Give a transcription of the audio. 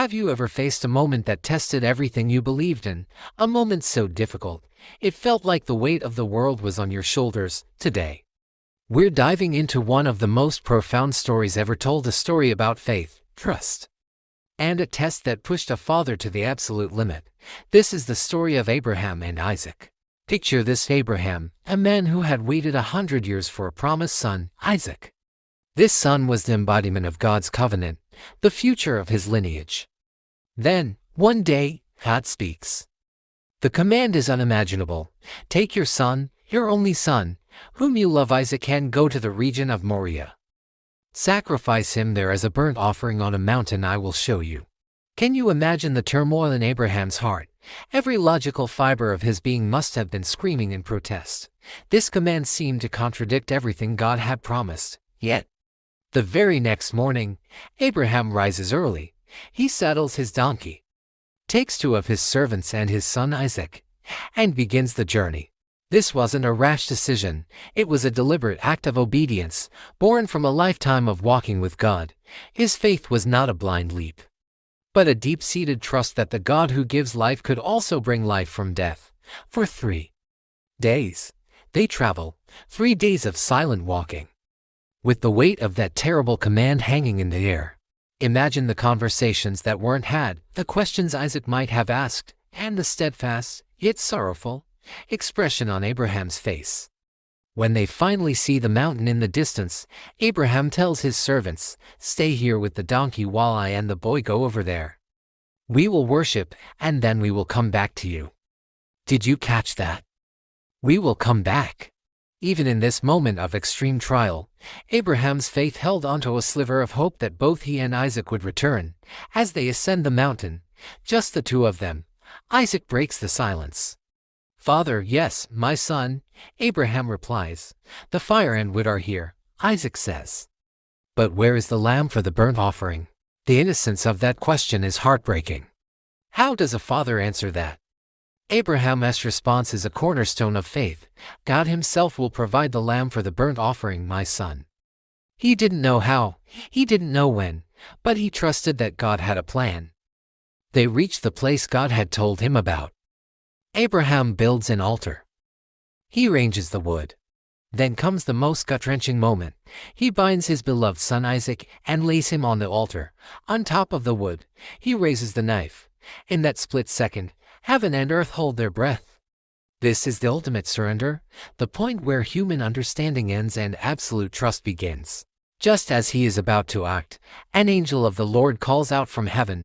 Have you ever faced a moment that tested everything you believed in? A moment so difficult, it felt like the weight of the world was on your shoulders. Today, we're diving into one of the most profound stories ever told, a story about faith, trust, and a test that pushed a father to the absolute limit. This is the story of Abraham and Isaac. Picture this: Abraham, a man who had waited 100 years for a promised son, Isaac. This son was the embodiment of God's covenant, the future of his lineage. Then, one day, God speaks. The command is unimaginable. Take your son, your only son, whom you love, Isaac, and go to the region of Moriah. Sacrifice him there as a burnt offering on a mountain I will show you. Can you imagine the turmoil in Abraham's heart? Every logical fiber of his being must have been screaming in protest. This command seemed to contradict everything God had promised. Yet, the very next morning, Abraham rises early. He saddles his donkey, takes 2 of his servants and his son Isaac, and begins the journey. This wasn't a rash decision. It was a deliberate act of obedience, born from a lifetime of walking with God. His faith was not a blind leap, but a deep-seated trust that the God who gives life could also bring life from death. For 3 days, they travel, 3 days of silent walking, with the weight of that terrible command hanging in the air. Imagine the conversations that weren't had, the questions Isaac might have asked, and the steadfast, yet sorrowful, expression on Abraham's face. When they finally see the mountain in the distance, Abraham tells his servants, "Stay here with the donkey while I and the boy go over there. We will worship, and then we will come back to you." Did you catch that? We will come back. Even in this moment of extreme trial, Abraham's faith held onto a sliver of hope that both he and Isaac would return. As they ascend the mountain, just the 2 of them, Isaac breaks the silence. "Father, yes, my son," Abraham replies. "The fire and wood are here," Isaac says. "But where is the lamb for the burnt offering?" The innocence of that question is heartbreaking. How does a father answer that? Abraham's response is a cornerstone of faith. "God himself will provide the lamb for the burnt offering, my son." He didn't know how, he didn't know when, but he trusted that God had a plan. They reached the place God had told him about. Abraham builds an altar. He arranges the wood. Then comes the most gut-wrenching moment. He binds his beloved son Isaac and lays him on the altar. On top of the wood, he raises the knife. In that split second, heaven and earth hold their breath. This is the ultimate surrender, the point where human understanding ends and absolute trust begins. Just as he is about to act, an angel of the Lord calls out from heaven,